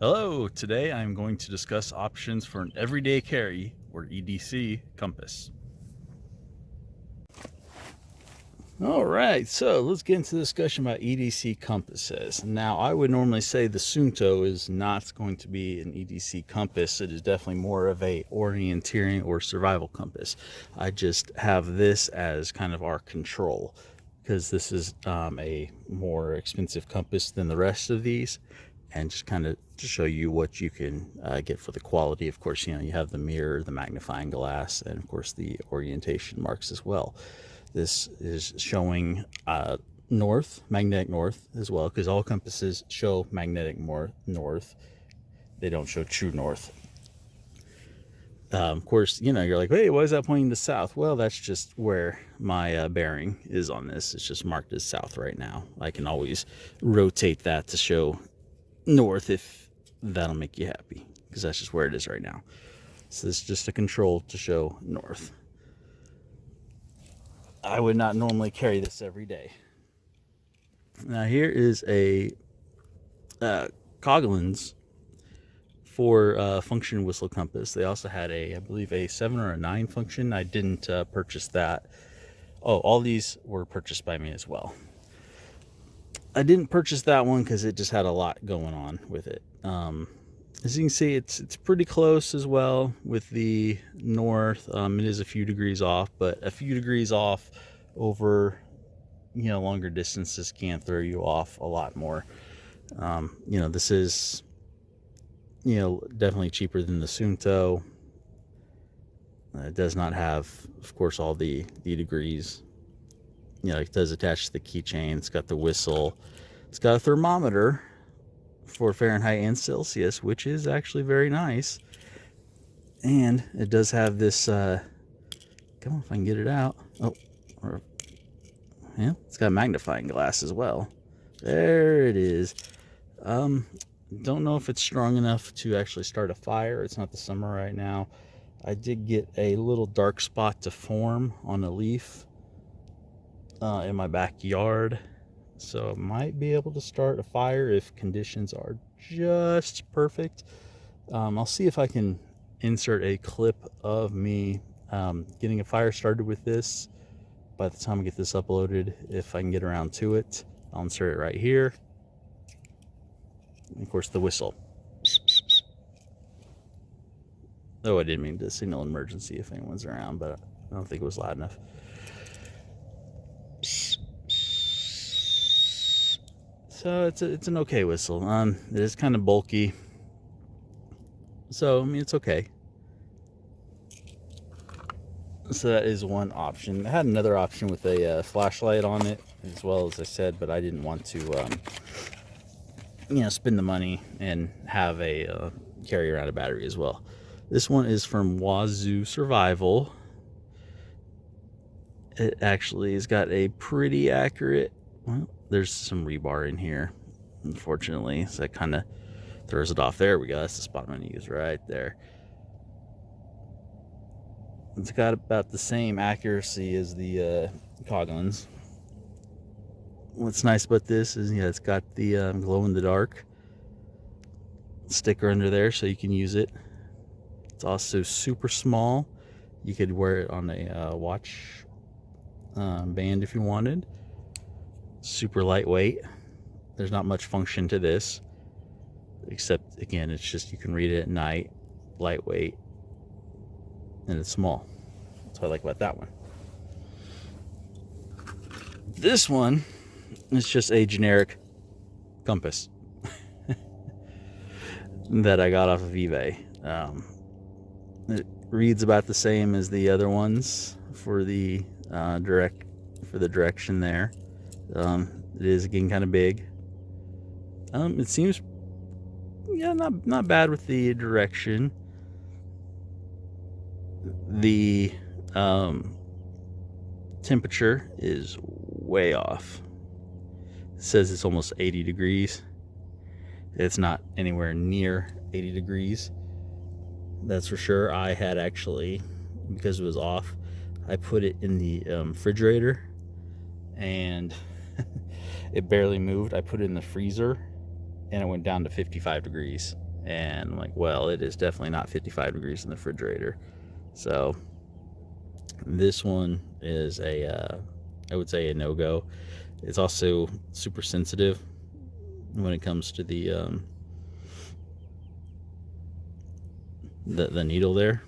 Hello, today I'm going to discuss options for an everyday carry or EDC compass. Alright, so let's get into the discussion about EDC compasses. Now, I would normally say the Sunto is not going to be an EDC compass. It is definitely more of a orienteering or survival compass. I just have this as kind of our control because this is a more expensive compass than the rest of these, and just kind of to show you what you can get for the quality. Of course, you have the mirror, the magnifying glass, and of course the orientation marks as well. This is showing north, magnetic north as well, because all compasses show magnetic north. They don't show true north. Of course, you're like, hey, why is that pointing to south? Well, that's just where my bearing is on this. It's just marked as south right now. I can always rotate that to show north if that'll make you happy, because that's just where it is right now. So this is just a control to show north. I would not normally carry this every day. Now here is a Haugen's for function whistle compass. They also had I believe a 7 or a 9 function. I didn't purchase that. Oh, all these were purchased by me as well. I didn't purchase that one because it just had a lot going on with it. As you can see, it's pretty close as well with the north. It is a few degrees off, but a few degrees off over longer distances can throw you off a lot more. This is definitely cheaper than the Sunto. It does not have, of course, all the degrees. It does attach to the keychain. It's got the whistle. It's got a thermometer for Fahrenheit and Celsius, which is actually very nice. And it does have this, come on, if I can get it out. Yeah, it's got a magnifying glass as well. There it is. Don't know if it's strong enough to actually start a fire. It's not the summer right now. I did get a little dark spot to form on a leaf in my backyard, so I might be able to start a fire if conditions are just perfect. I'll see if I can insert a clip of me getting a fire started with this by the time I get this uploaded. If I can get around to it, I'll insert it right here. And of course, the whistle. Oh, I didn't mean to signal emergency if anyone's around, but I don't think it was loud enough. So it's an okay whistle. It is kind of bulky, so I mean it's okay. So that is one option. I had another option with a flashlight on it as well, as I said, but I didn't want to spend the money and have a carry around a battery as well. This one is from Wazoo Survival. It actually has got a pretty accurate, well, there's some rebar in here, unfortunately, so that kind of throws it off. There we go. That's the spot I'm going to use right there. It's got about the same accuracy as the Haugen's. What's nice about this is, it's got the glow-in-the-dark sticker under there, so you can use it. It's also super small. You could wear it on a watch band if you wanted. Super lightweight. There's not much function to this, except, again, it's just you can read it at night, lightweight, and it's small. That's what I like about that one. This one is just a generic compass that I got off of eBay. It reads about the same as the other ones for the direction there. It is, again, kind of big. It seems, not bad with the direction. The temperature is way off. It says it's almost 80 degrees. It's not anywhere near 80 degrees. That's for sure. I had actually, because it was off, I put it in the refrigerator, and it barely moved. I put it in the freezer, and it went down to 55 degrees. And I'm like, well, it is definitely not 55 degrees in the refrigerator. So this one is I would say a no-go. It's also super sensitive when it comes to the needle there.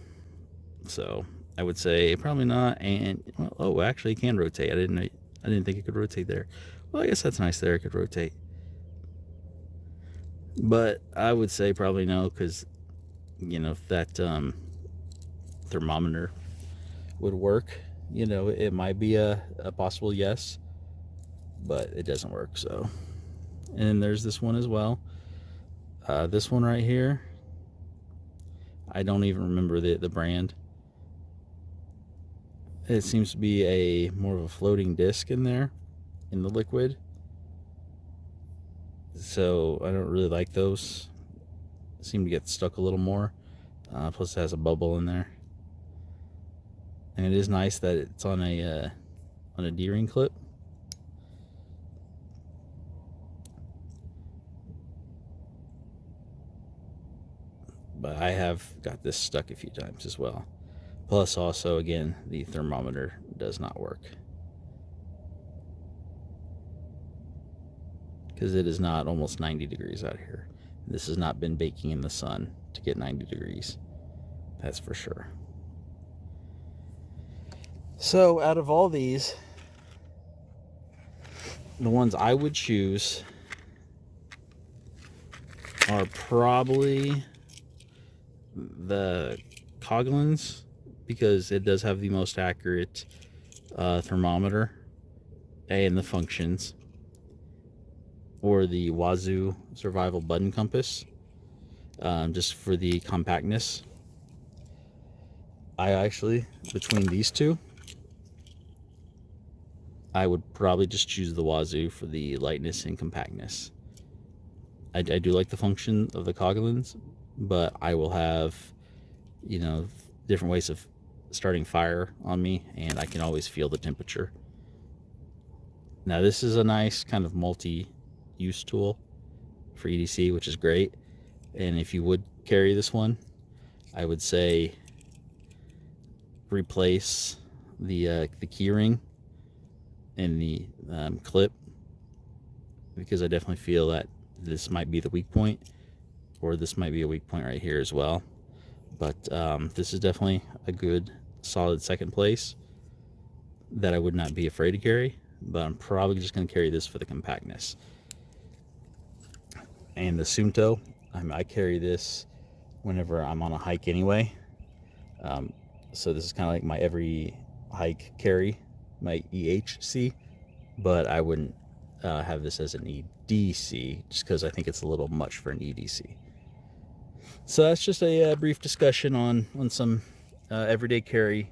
So I would say probably not. And oh, actually, it can rotate. I didn't think it could rotate there. Well, I guess that's nice there. It could rotate. But I would say probably no, because if that thermometer would work, it might be a possible yes, but it doesn't work. So, and there's this one as well. This one right here, I don't even remember the brand. It seems to be a more of a floating disc in there in the liquid. So I don't really like those. Seem to get stuck a little more. Plus it has a bubble in there. And it is nice that it's on a D-ring clip. But I have got this stuck a few times as well. Plus also, again, the thermometer does not work, because it is not almost 90 degrees out here. This has not been baking in the sun to get 90 degrees. That's for sure. So out of all these, the ones I would choose are probably the Haugen's, because it does have the most accurate thermometer and the functions, or the Wazoo Survival Button Compass, just for the compactness. I actually, between these two, I would probably just choose the Wazoo for the lightness and compactness. I do like the function of the Haugen's, but I will have, different ways of starting fire on me, and I can always feel the temperature. Now this is a nice kind of multi-use tool for EDC, which is great. And if you would carry this one, I would say replace the key ring and the clip, because I definitely feel that this might be the weak point, or this might be a weak point right here as well. But this is definitely a good solid second place that I would not be afraid to carry, but I'm probably just going to carry this for the compactness. And the Suunto, I carry this whenever I'm on a hike anyway. So this is kind of like my every hike carry, my EHC, but I wouldn't have this as an EDC, just because I think it's a little much for an EDC. So that's just a brief discussion on some everyday carry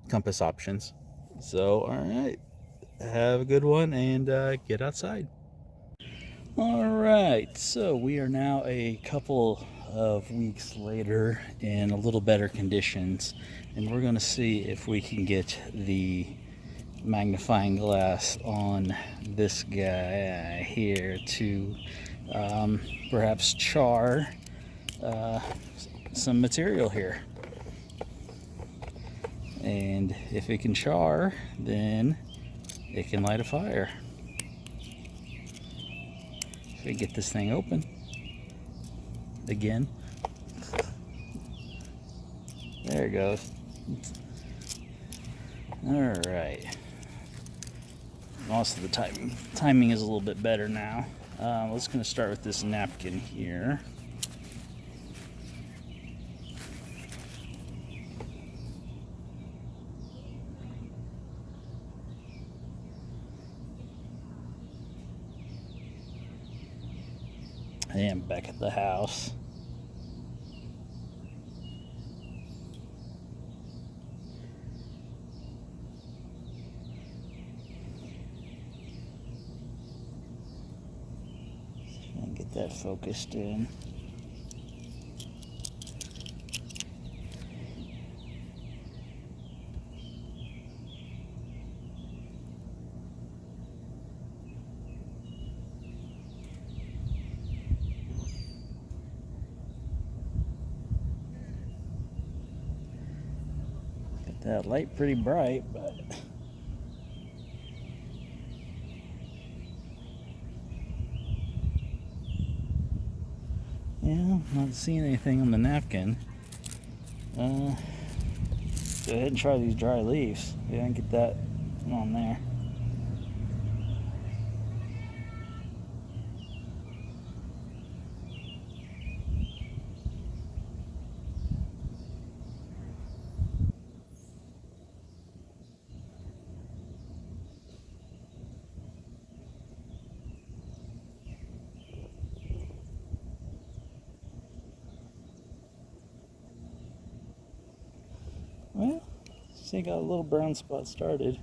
compass options. So, all right, have a good one, and get outside. All right, so we are now a couple of weeks later in a little better conditions, and we're going to see if we can get the magnifying glass on this guy here to perhaps char some material here. And if it can char, then it can light a fire. If we get this thing open again, there it goes. All right, most of the timing is a little bit better now. Let's gonna start with this napkin here. And back at the house. And get that focused in. that light pretty bright, but yeah, not seeing anything on the napkin. Go ahead and try these dry leaves. Yeah, I can get that on there. Well, see, got a little brown spot started.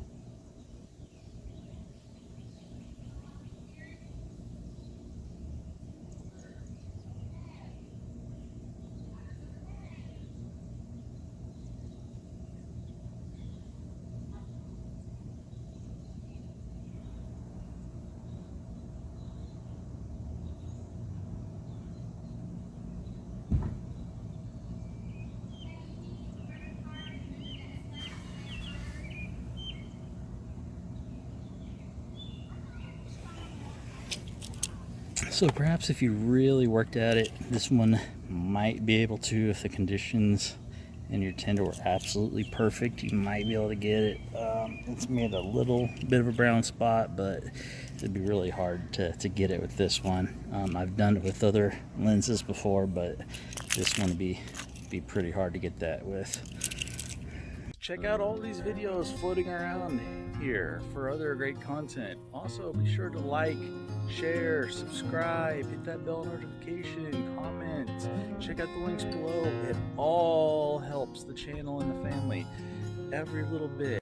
So perhaps if you really worked at it, this one might be able to, if the conditions and your tender were absolutely perfect, you might be able to get it. It's made a little bit of a brown spot, but it'd be really hard to get it with this one. I've done it with other lenses before, but this one would be pretty hard to get that with. Check out all these videos floating around here for other great content. Also, be sure to like, share, subscribe, hit that bell notification, comment, check out the links below. It all helps the channel and the family. Every little bit.